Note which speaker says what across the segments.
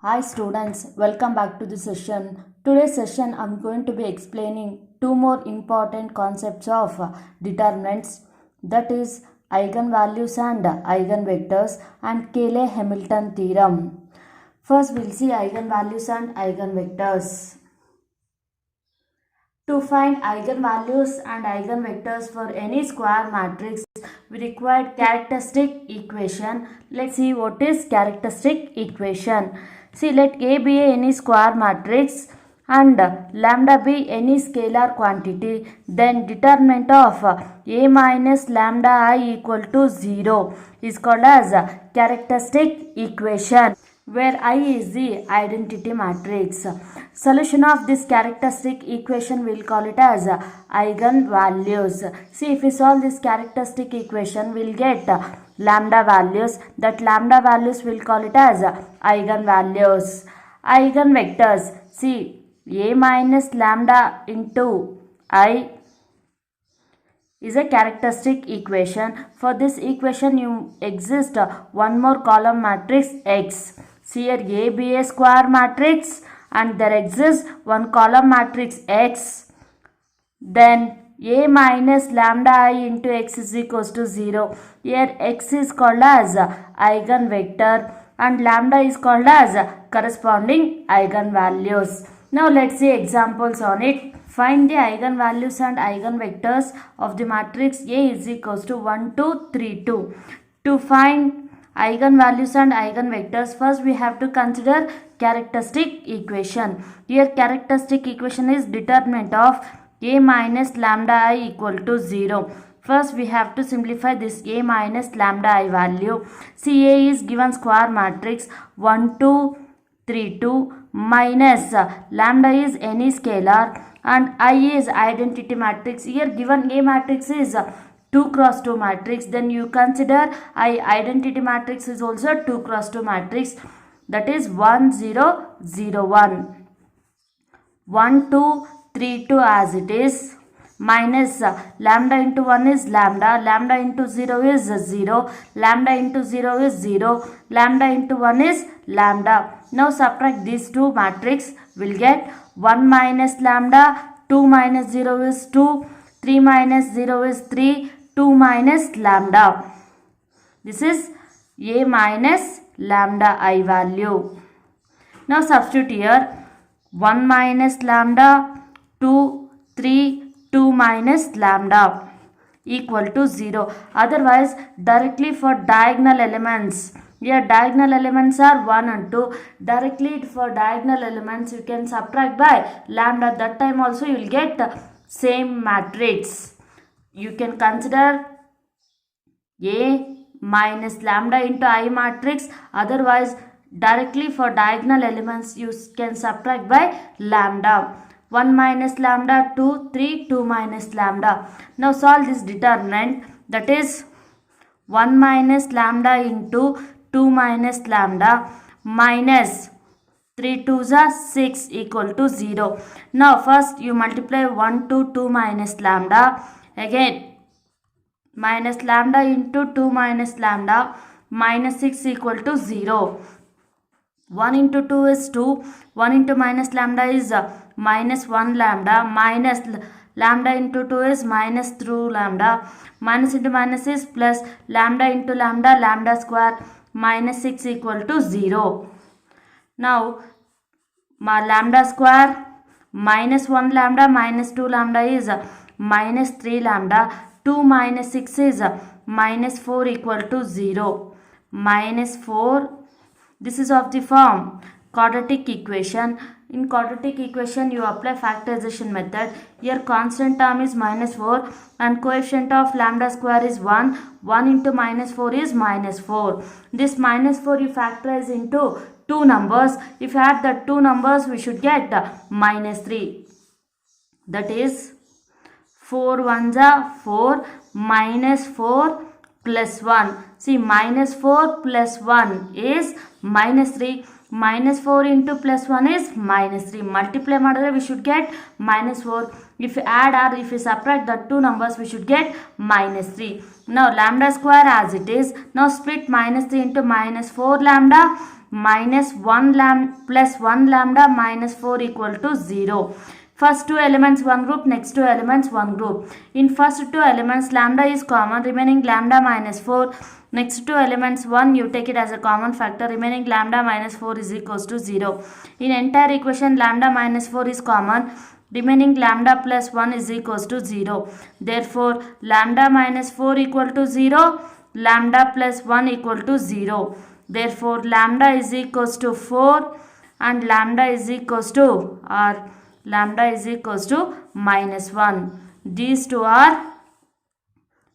Speaker 1: Hi students, welcome back to the session. Today's session I'm going to be explaining two more important concepts of determinants, that is eigenvalues and eigenvectors and Cayley-Hamilton theorem. First we'll see eigenvalues and eigenvectors. To find eigenvalues and eigenvectors for any square matrix, we require characteristic equation. Let's see what is characteristic equation. See, let A be any square matrix and lambda be any scalar quantity, then determinant of A minus lambda I equal to 0 is called as characteristic equation, where I is the identity matrix. Solution of this characteristic equation, we'll call it as eigenvalues. See, if we solve this characteristic equation, we'll get lambda values. That lambda values, we'll call it as eigenvalues. Eigenvectors, see, A minus lambda into I is a characteristic equation. For this equation, you exist one more column matrix X. See here, A be a square matrix and there exists one column matrix X. Then A minus lambda I into X is equals to 0. Here X is called as eigenvector and lambda is called as corresponding eigenvalues. Now let's see examples on it. Find the eigenvalues and eigenvectors of the matrix A is equals to 1, 2, 3, 2. To find eigenvalues and eigenvectors, first we have to consider characteristic equation. Here characteristic equation is determinant of A minus lambda I equal to 0. First we have to simplify this A minus lambda I value. See, A is given square matrix 1, 2, 3, 2 minus lambda is any scalar and I is identity matrix. Here given A matrix is 2 cross 2 matrix, then you consider I identity matrix is also 2 cross 2 matrix, that is 1 0 0 1 1 2 3 2 as it is, minus lambda into 1 is lambda, lambda into 0 is 0, lambda into 0 is 0, lambda into 1 is lambda. Now subtract these two matrix, will get 1 minus lambda, 2 minus 0 is 2, 3 minus 0 is 3, 2 minus lambda. This is A minus lambda I value. Now substitute here 1 minus lambda, 2, 3, 2 minus lambda equal to 0. Otherwise, directly for diagonal elements, here diagonal elements are 1 and 2. Directly for diagonal elements, you can subtract by lambda. That time also you will get same matrix. You can consider A minus lambda into I matrix. Otherwise, directly for diagonal elements, you can subtract by lambda. 1 minus lambda, 2, 3, 2 minus lambda. Now solve this determinant, that is 1 minus lambda into 2 minus lambda minus 3 2s are 6 equal to 0. Now first you multiply 1 to 2 minus lambda. Again minus lambda into 2 minus lambda minus 6 equal to 0. 1 into 2 is 2. 1 into minus lambda is minus 1 lambda, minus lambda into 2 is minus 2 lambda, minus into minus is plus, lambda into lambda, lambda square, minus 6 equal to 0. Now lambda square minus 1 lambda minus 2 lambda is minus 3 lambda, 2 minus 6 is minus 4 equal to 0. Minus 4, this is of the form quadratic equation. In quadratic equation, you apply factorization method. Here constant term is minus 4 and coefficient of lambda square is 1. 1 into minus 4 is minus 4. This minus 4 you factorize into two numbers. If you add the two numbers, we should get minus 3. That is 4 1s are 4 minus 4 plus 1. See, minus 4 plus 1 is minus 3. Minus 4 into plus 1 is minus 3. Multiply madre we should get minus 4. If you add or if you subtract the two numbers, we should get minus 3. Now lambda square as it is. Now split minus 3 into minus 4 lambda minus 1 lambda plus 1 lambda minus 4 equal to 0. First two elements one group, next two elements one group. In first two elements lambda is common, remaining lambda minus 4. Next two elements 1 you take it as a common factor, remaining lambda minus 4 is equals to 0. In entire equation lambda minus 4 is common, remaining lambda plus 1 is equals to 0. Therefore lambda minus 4 equal to 0, lambda plus 1 equal to 0. Therefore lambda is equals to 4 and lambda is equals to minus 1. These two are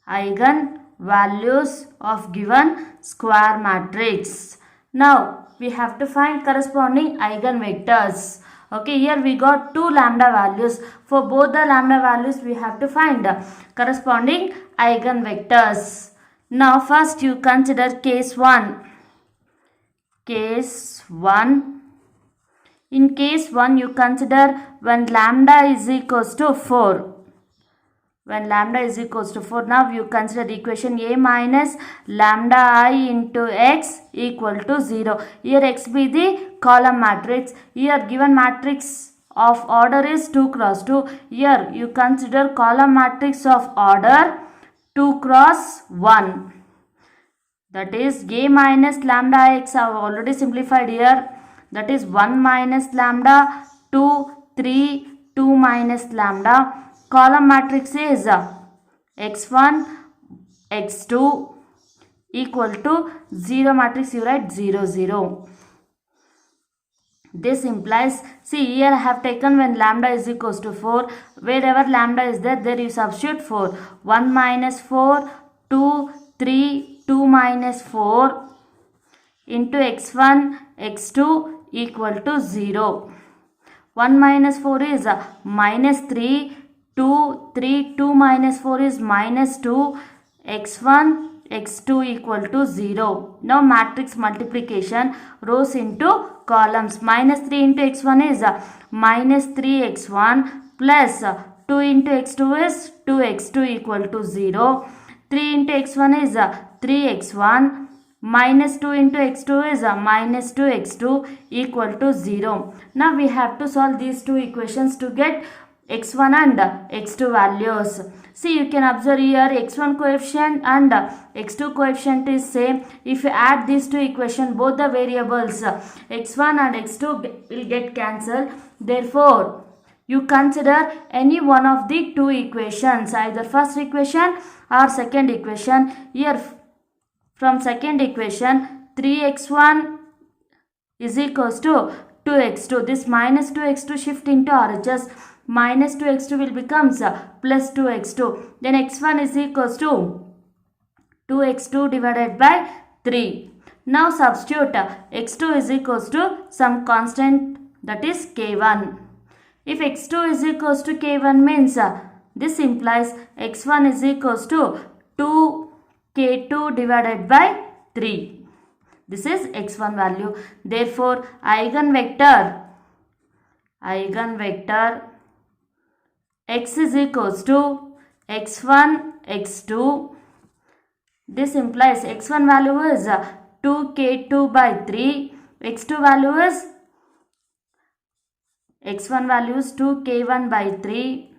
Speaker 1: eigen values of given square matrix. Now we have to find corresponding eigenvectors. Okay, here we got two lambda values. For both the lambda values we have to find corresponding eigenvectors. Now first you consider case 1. In case 1 you consider when lambda is equals to 4. When lambda is equals to 4, now you consider equation A minus lambda I into x equal to 0. Here x be the column matrix. Here given matrix of order is 2 cross 2. Here you consider column matrix of order 2 cross 1. That is A minus lambda x I have already simplified here. That is 1 minus lambda, 2, 3, 2 minus lambda. Column matrix is x1, x2 equal to 0 matrix, you write 0, 0. This implies, see here I have taken when lambda is equals to 4. Wherever lambda is there you substitute 4. 1 minus 4, 2, 3, 2 minus 4 into x1, x2 equal to 0. 1 minus 4 is minus 3. 2, 3, 2 minus 4 is minus 2, x1, x2 equal to 0. Now matrix multiplication, rows into columns. Minus 3 into x1 is minus 3x1 plus 2 into x2 is 2x2 equal to 0. 3 into x1 is 3x1 minus 2 into x2 is minus 2x2 equal to 0. Now we have to solve these two equations to get x1 and x2 values. See, you can observe here x1 coefficient and x2 coefficient is same. If you add these two equations, both the variables x1 and x2 will get cancelled. Therefore, you consider any one of the two equations, either first equation or second equation. Here from second equation 3x1 is equals to 2x2. This minus 2x2 shift into RHS. Minus 2x2 will becomes plus 2x2. Then x1 is equals to 2x2 divided by 3. Now substitute x2 is equals to some constant, that is k1. If x2 is equals to k1 means this implies x1 is equals to 2k2 divided by 3. This is x1 value. Therefore eigenvector x is equals to x1, x2. This implies x1 value is 2k2 by 3. x2 value is x1 value is 2k1 by 3.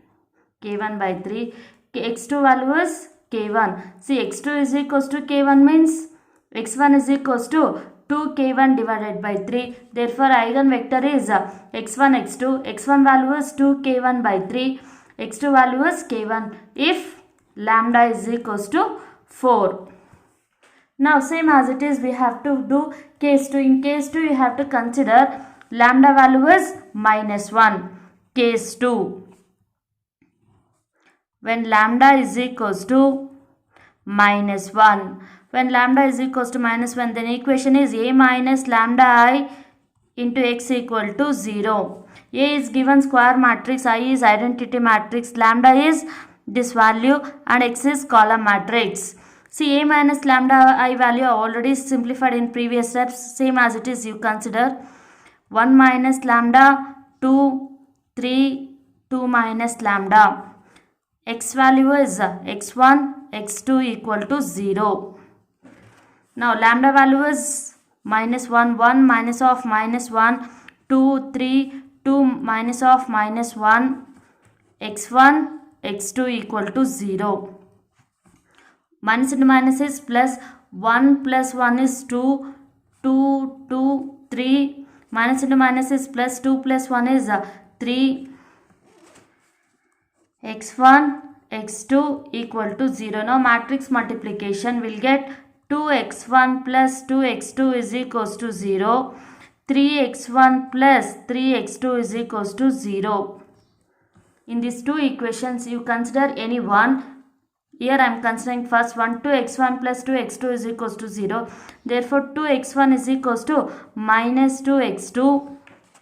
Speaker 1: k1 by 3. x2 value is k1. See, x2 is equals to k1 means x1 is equals to 2k1 divided by 3. Therefore eigenvector is x1, x2. x1 value is 2k1 by 3. x2 value is k1 if lambda is equals to 4. Now same as it is we have to do case 2. In case 2 you have to consider lambda value is minus 1. Case 2. When lambda is equals to minus 1. When lambda is equals to minus 1, then equation is A minus lambda I into x equal to 0. A is given square matrix, I is identity matrix, lambda is this value and x is column matrix. See, a minus lambda I value already simplified in previous steps. Same as it is, you consider 1 minus lambda 2 3 2 minus lambda. X value is x1 x2 equal to 0. Now lambda value is minus 1 1 minus of minus 1 2 3 2 minus of minus 1 x1 x2 equal to 0. Minus into minus is plus 1 plus 1 is 2 2 2 3 minus into minus is plus 2 plus 1 is 3 x1 x2 equal to 0. Now matrix multiplication will get 2x1 plus 2x2 is equals to 0. 3x1 plus 3x2 is equals to 0. In these two equations you consider any one. Here I am considering first one. 2x1 plus 2x2 is equals to 0. Therefore 2x1 is equals to minus 2x2.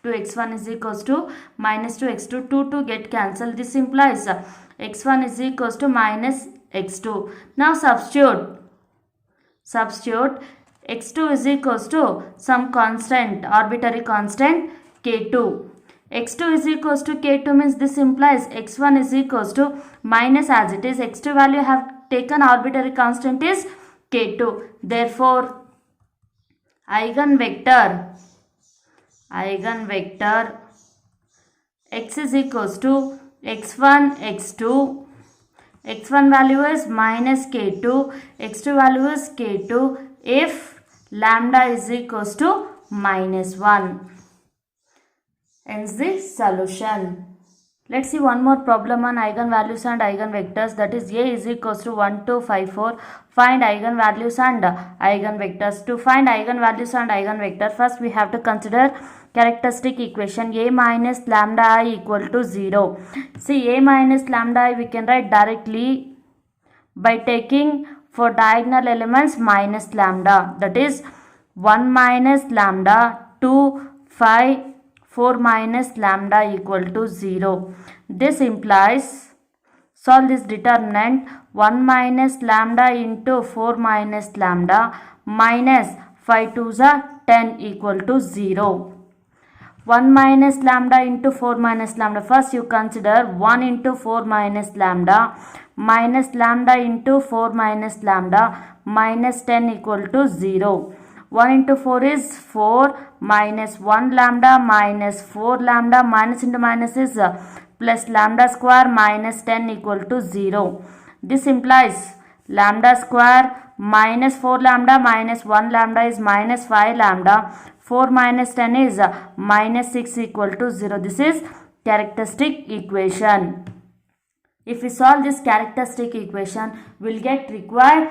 Speaker 1: 2x1 is equals to minus 2x2. 2 get cancelled. This implies x1 is equals to minus x2. Now substitute x2 is equals to some constant, arbitrary constant k2. x2 is equals to k2 means this implies x1 is equals to minus, as it is x2 value have taken arbitrary constant is k2. Therefore eigenvector x is equals to x1 x2. x1 value is minus k2, x2 value is k2 if lambda is equals to minus 1. Hence the solution. Let's see one more problem on eigenvalues and eigenvectors, that is A is equals to 1 2 5 4. Find eigenvalues and eigenvectors. To find eigenvalues and eigenvector, first we have to consider characteristic equation A minus lambda I equal to 0. See, A minus lambda I we can write directly by taking for diagonal elements minus lambda, that is 1 minus lambda 2 5 4 minus lambda equal to 0. This implies, solve this determinant, 1 minus lambda into 4 minus lambda minus 5 2s are 10 equal to 0. 1 minus lambda into 4 minus lambda. First you consider 1 into 4 minus lambda minus lambda into 4 minus lambda minus 10 equal to 0. 1 into 4 is 4 minus 1 lambda minus 4 lambda minus into minus is plus lambda square minus 10 equal to 0. This implies lambda square minus 4 lambda minus 1 lambda is minus 5 lambda. 4 minus 10 is minus 6 equal to 0. This is characteristic equation. If we solve this characteristic equation, we will get required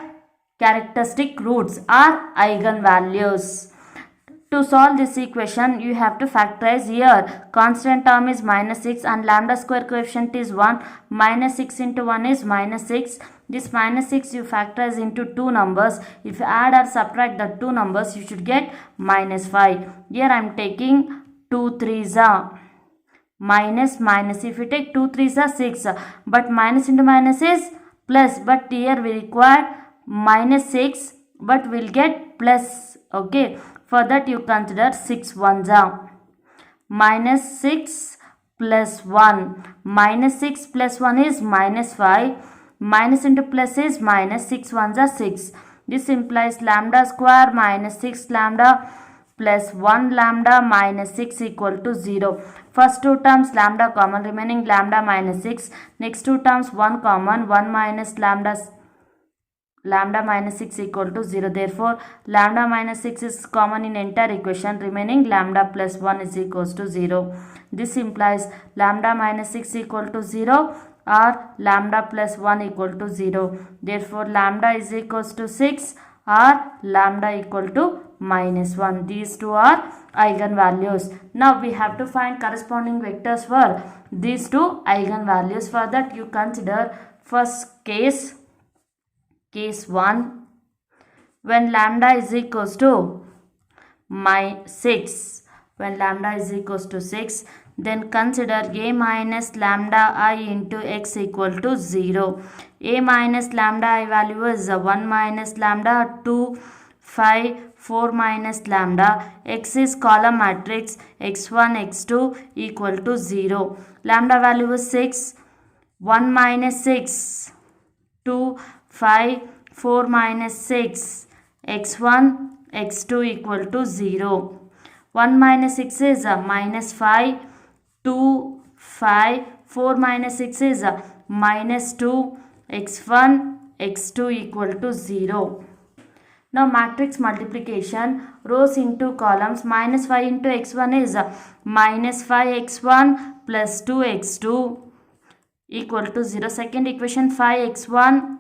Speaker 1: characteristic roots or eigenvalues. To solve this equation, you have to factorize. Here constant term is minus 6 and lambda square coefficient is 1. Minus 6 into 1 is minus 6. This minus 6 you factorize into two numbers. If you add or subtract the two numbers, you should get minus 5. Here I am taking 2 3s are minus minus. If you take 2 3s are 6, but minus into minus is plus, but here we require minus 6 but we'll get plus. Okay, for that you consider 6 1s are minus 6 plus 1. Minus 6 plus 1 is minus 5. Minus into plus is minus. 6 1s are 6. This implies lambda square minus 6 lambda plus 1 lambda minus 6 equal to 0. First two terms lambda common, remaining lambda minus 6. Next two terms 1 common, 1 minus lambda minus 6 equal to 0. Therefore lambda minus 6 is common in entire equation, remaining lambda plus 1 is equals to 0. This implies lambda minus 6 equal to 0 or lambda plus 1 equal to 0. Therefore lambda is equals to 6 or lambda equal to minus 1. These two are eigenvalues. Now we have to find corresponding vectors for these two eigenvalues. For that you consider first case 1, when lambda is equals to 6. When lambda is equals to 6, then consider A minus lambda I into x equal to 0. A minus lambda I value is 1 minus lambda, 2, 5, 4 minus lambda. X is column matrix x1, x2 equal to 0. Lambda value is 6, 1 minus 6, 2, 5, 4 minus 6, x1, x2 equal to 0. 1 minus 6 is minus 5, 2, 5, 4 minus 6 is minus 2, x1, x2 equal to 0. Now matrix multiplication, rows into columns. Minus 5 into x1 is minus 5x1 plus 2x2 equal to 0. Second equation, 5x1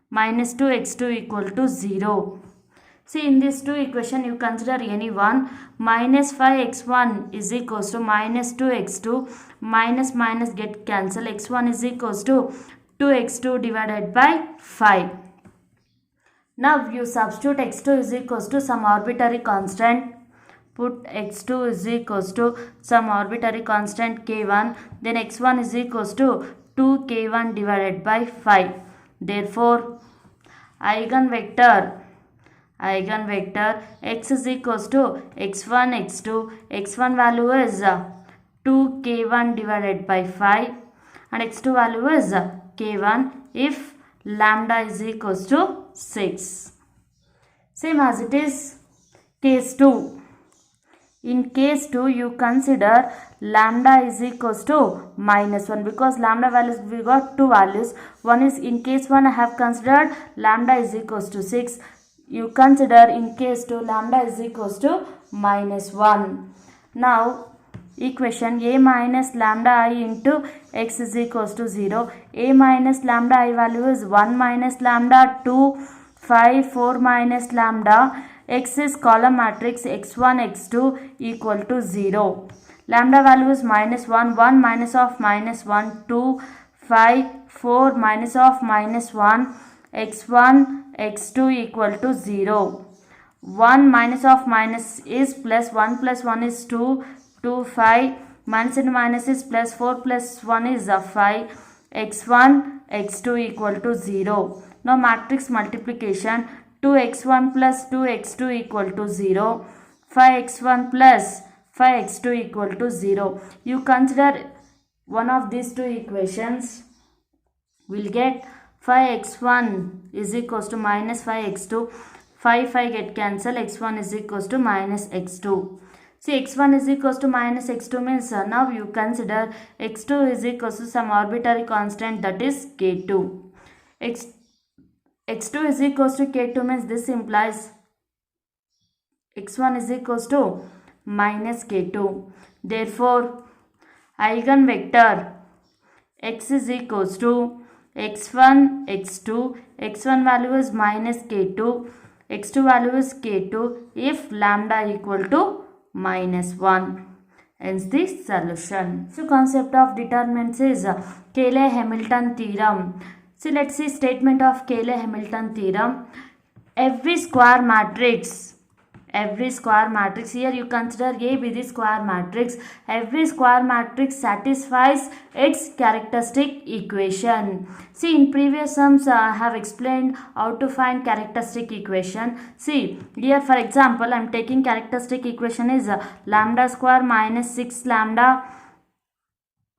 Speaker 1: minus 2x2 equal to 0. See, in these two equations you consider any one. Minus 5x1 is equals to minus 2x2. Minus minus get cancelled. x1 is equals to 2x2 divided by 5. Now you substitute x2 is equals to some arbitrary constant. Put x2 is equals to some arbitrary constant k1. Then x1 is equals to 2k1 divided by 5. Therefore, eigenvector x is equals to x1, x2. x1 value is 2k1 divided by 5 and x2 value is k1 if lambda is equals to 6. Same as it is case 2. In case 2, you consider lambda is equals to minus 1 because lambda values, we got two values. One is in case 1 I have considered lambda is equals to 6. You consider in case 2 lambda is equals to minus 1. Now equation a minus lambda I into x is equals to 0. A minus lambda I value is 1 minus lambda, 2, 5, 4 minus lambda. X is column matrix x1, x2 equal to 0. Lambda value is minus 1, 1 minus of minus 1, 2, 5, 4 minus of minus 1, x1, x2 equal to 0. 1 minus of minus is plus 1 plus 1 is 2, 2, 5, minus and minus is plus 4 plus 1 is 5, x1, x2 equal to 0. Now matrix multiplication, 2x1 plus 2x2 equal to 0, 5x1 plus 5x2 equal to 0. You consider one of these two equations, we'll get 5x1 is equals to minus 5x2, 5 get cancelled, x1 is equals to minus x2. See, x1 is equals to minus x2 means now you consider x2 is equals to some arbitrary constant, that is k2. x2 is equals to k2 means this implies x1 is equals to minus k2. Therefore, eigenvector x is equals to x1, x2. x1 value is minus k2. x2 value is k2 if lambda equal to minus 1. Hence the solution. So concept of determinants is Cayley-Hamilton theorem. So let's see statement of Cayley-Hamilton theorem. Every square matrix, here you consider A be the square matrix. Every square matrix satisfies its characteristic equation. See, in previous sums I have explained how to find characteristic equation. See, here for example I am taking characteristic equation is lambda square minus 6 lambda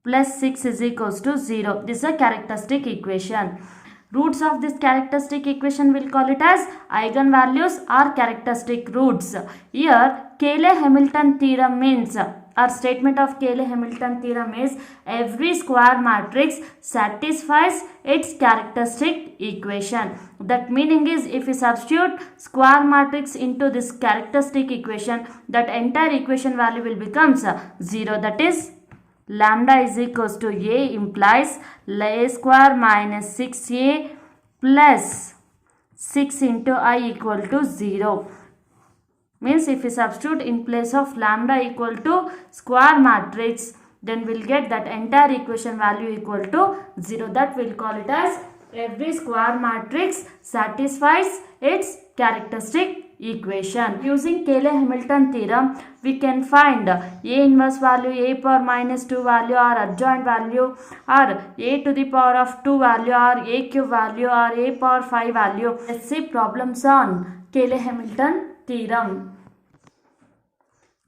Speaker 1: plus 6 is equals to 0. This is a characteristic equation. Roots of this characteristic equation will call it as eigenvalues or characteristic roots. Here Cayley-Hamilton theorem means, our statement of Cayley-Hamilton theorem is every square matrix satisfies its characteristic equation. That meaning is if we substitute square matrix into this characteristic equation, that entire equation value will become 0. That is lambda is equals to A implies a square minus 6a plus 6 into I equal to 0. Means if we substitute in place of lambda equal to square matrix, then we'll get that entire equation value equal to 0. That we'll call it as every square matrix satisfies its characteristic equation. Using Cayley-Hamilton theorem, we can find A inverse value, A power minus 2 value, or adjoint value, or A to the power of 2 value, or A cube value, or A power 5 value. Let's see problems on Cayley-Hamilton theorem.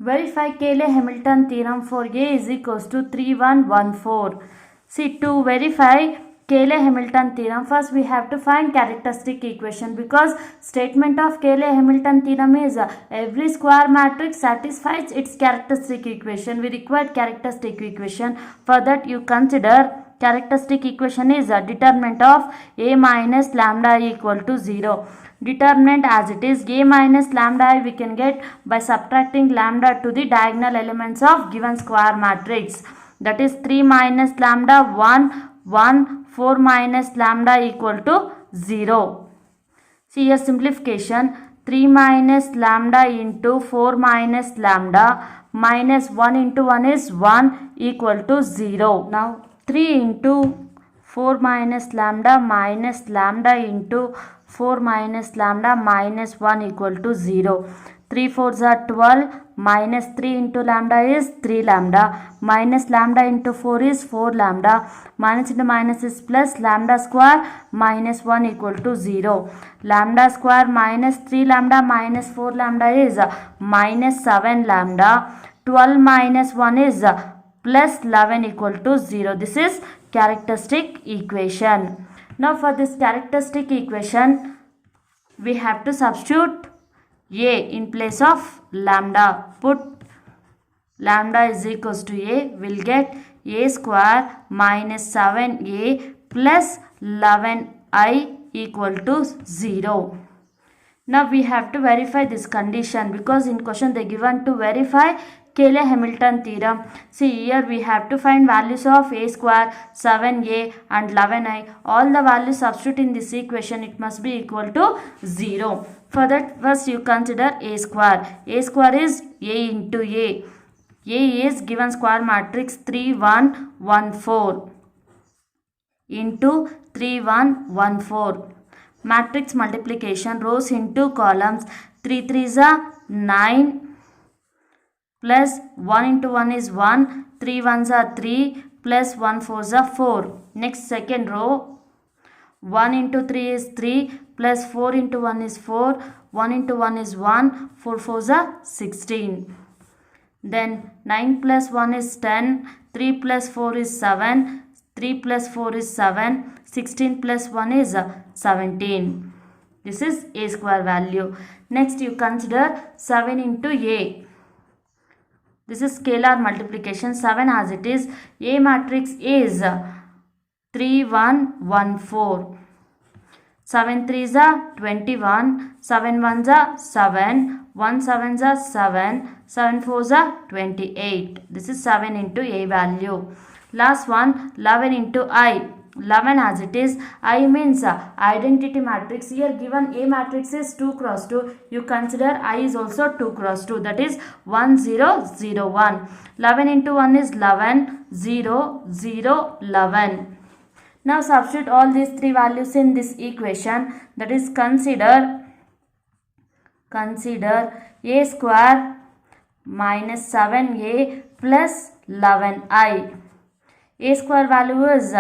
Speaker 1: Verify Cayley-Hamilton theorem for A is equals to 3114. See, to verify Cayley-Hamilton theorem, first we have to find characteristic equation, because statement of Cayley-Hamilton theorem is every square matrix satisfies its characteristic equation. We require characteristic equation. For that, you consider characteristic equation is a determinant of A minus lambda equal to 0. Determinant as it is A minus lambda we can get by subtracting lambda to the diagonal elements of given square matrix. That is 3 minus lambda 1, 1, 4 minus lambda equal to 0. See here simplification, 3 minus lambda into 4 minus lambda minus 1 into 1 is 1 equal to 0. Now 3 into 4 minus lambda minus lambda into 4 minus lambda minus 1 equal to 0. 3 4s are 12, minus 3 into lambda is 3 lambda, minus lambda into 4 is 4 lambda, minus into minus is plus, lambda square minus 1 equal to 0. Lambda square minus 3 lambda minus 4 lambda is minus 7 lambda, 12 minus 1 is plus 11 equal to 0. This is characteristic equation. Now for this characteristic equation, we have to substitute A in place of lambda. Put lambda is equals to A, will get A square minus 7A plus 11I equal to 0. Now we have to verify this condition, because in question they given to verify Cayley-Hamilton theorem. See here we have to find values of A square, 7A and 11I. All the values substitute in this equation, it must be equal to 0. For that, first you consider A square. A square is A into A. A is given square matrix 3 1 1 4 into 3 1 1 4. Matrix multiplication, rows into columns, 3 3s are 9 plus 1 into 1 is 1, 3 1s are 3 plus 1 4s are 4. Next second row, 1 into 3 is 3 plus 4 into 1 is 4, 1 into 1 is 1, 4 4s are 16. Then 9 plus 1 is 10, 3 plus 4 is 7, 3 plus 4 is 7, 16 plus 1 is 17. This is A square value. Next you consider 7 into A. This is scalar multiplication, 7 as it is. A matrix is 3 1 1 4. 7 3s are 21, 7 1s are 7, 1 7s are 7, 7 4s are 28. This is 7 into A value. Last one, 11 into I. 11 as it is. I means identity matrix. Here given A matrix is 2 cross 2. You consider I is also 2 cross 2. That is 1 0 0 1. 11 into 1 is 11, 0 0 11. Now substitute all these three values in this equation. That is consider A square minus 7A plus 11I. A square value is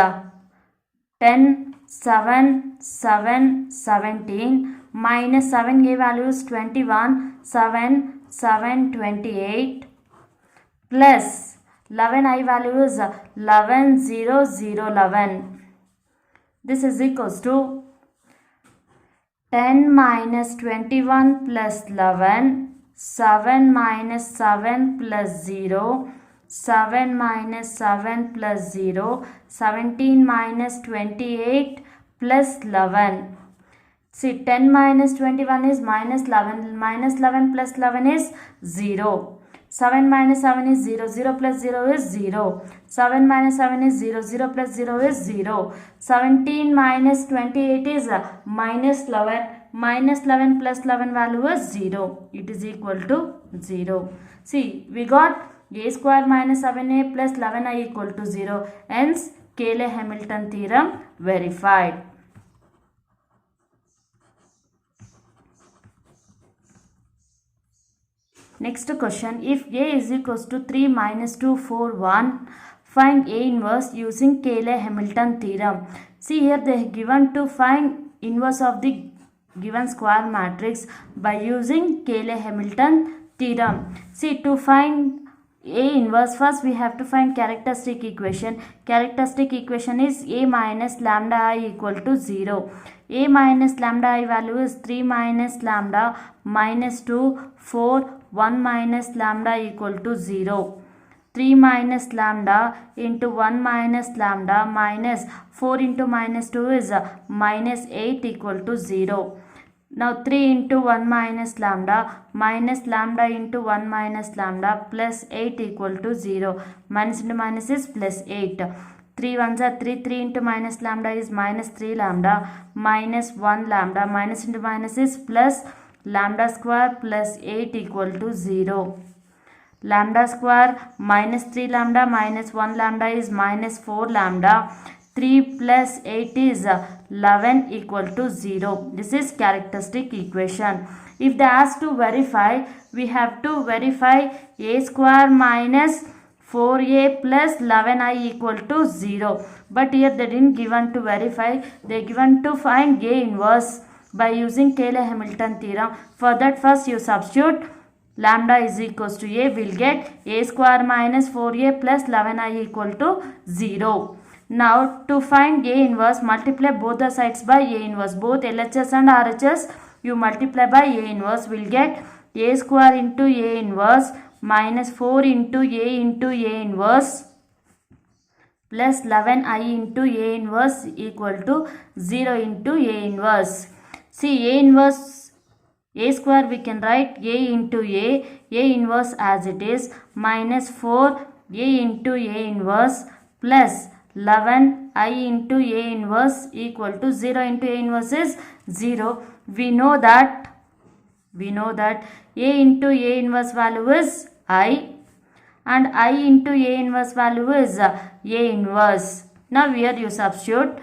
Speaker 1: 10, 7, 7, 17 minus 7A value is 21, 7, 7, 28 plus 11I value is 11, 0, 0, 11. This is equals to 10 minus 21 plus 11, 7 minus 7 plus 0, 7 minus 7 plus 0, 17 minus 28 plus 11. See, 10 minus 21 is minus 11, minus 11 plus 11 is 0. 7 minus 7 is 0, 0 plus 0 is 0. 7 minus 7 is 0, 0 plus 0 is 0. 17 minus 28 is minus 11, minus 11 plus 11 value is 0. It is equal to 0. See, we got A square minus 7A plus 11I equal to 0. Hence, Cayley-Hamilton theorem verified. Next question, if A is equals to 3 minus 2, 4, 1, find A inverse using Cayley-Hamilton theorem. See here they have given to find inverse of the given square matrix by using Cayley-Hamilton theorem. See, to find A inverse, first we have to find characteristic equation. Characteristic equation is A minus lambda I equal to 0. A minus lambda I value is 3 minus lambda minus 2, 4, 1 minus lambda equal to 0. 3 minus lambda into 1 minus lambda minus 4 into minus 2 is minus 8 equal to 0. Now 3 into 1 minus lambda into 1 minus lambda plus 8 equal to 0. Minus into minus is plus 8. 3 ones are 3. 3 into minus lambda is minus 3 lambda minus 1 lambda. Minus into minus is plus lambda square plus 8 equal to 0. Lambda square minus 3 lambda minus 1 lambda is minus 4 lambda. 3 plus 8 is 11 equal to 0. This is characteristic equation. If they ask to verify, we have to verify a square minus 4a plus 11i equal to 0. But here they didn't given to verify. They given to find A inverse by using Cayley-Hamilton theorem. For that, first you substitute lambda is equals to a, will get a square minus 4a plus 11i equal to 0. Now to find A inverse, multiply both the sides by A inverse. Both LHS and RHS you multiply by A inverse, will get a square into A inverse minus 4 into A inverse plus 11i into A inverse equal to 0 into A inverse. See, A inverse, A square we can write A into A inverse as it is, minus 4 A into A inverse plus 11 I into A inverse equal to 0 into A inverse is 0. We know that A into A inverse value is I and I into A inverse value is A inverse. Now here you substitute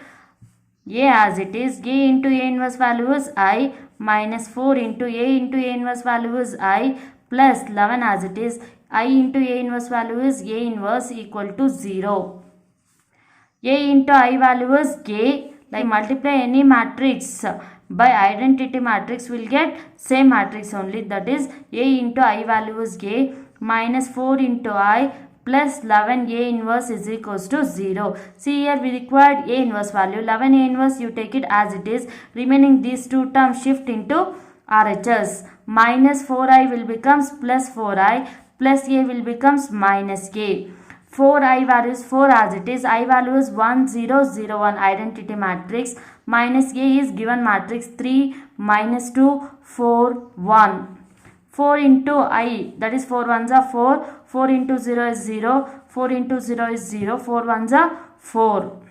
Speaker 1: A as it is. A into A inverse value is I minus 4 into A inverse value is I plus 11 as it is. I into A inverse value is A inverse equal to 0. A into I value is K. Like multiply any matrix by identity matrix, will get same matrix only. That is A into I value is K minus 4 into I plus 11 A inverse is equals to 0. See here we required A inverse value. 11 A inverse you take it as it is. Remaining these two terms shift into RHS. Minus 4I will becomes plus 4I plus A will becomes minus K. 4I value is 4 as it is. I value is 1 0 0 1 identity matrix. Minus A is given matrix 3 minus 2 4 1. 4 into I, that is 4 ones are 4. 4 into 0 is 0. 4 into 0 is 0. 4 ones are 4.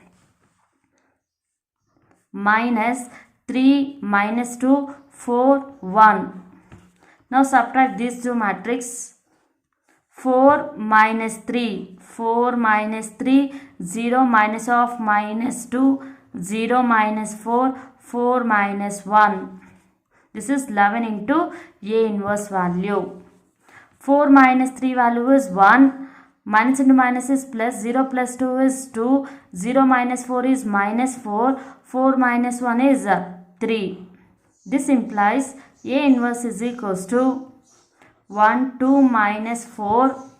Speaker 1: Minus 3 minus 2 4 1. Now subtract these two matrix. 4 minus 3, 4 minus 3, 0 minus of minus 2, 0 minus 4, 4 minus 1. This is 11 into A inverse value. 4 minus 3 value is 1. Minus into minus is plus. 0 plus 2 is 2. 0 minus 4 is minus 4. 4 minus 1 is 3. This implies A inverse is equals to 1 2 minus 4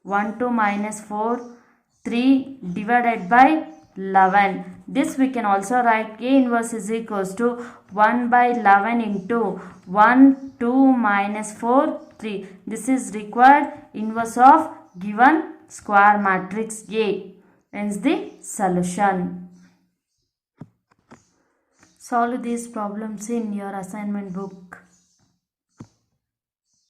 Speaker 1: 1 2 minus 4 3 divided by 11. This we can also write A inverse is equals to 1 by 11 into 1 2 minus 4 3. This is required inverse of given square matrix A. Hence the solution. Solve these problems in your assignment book.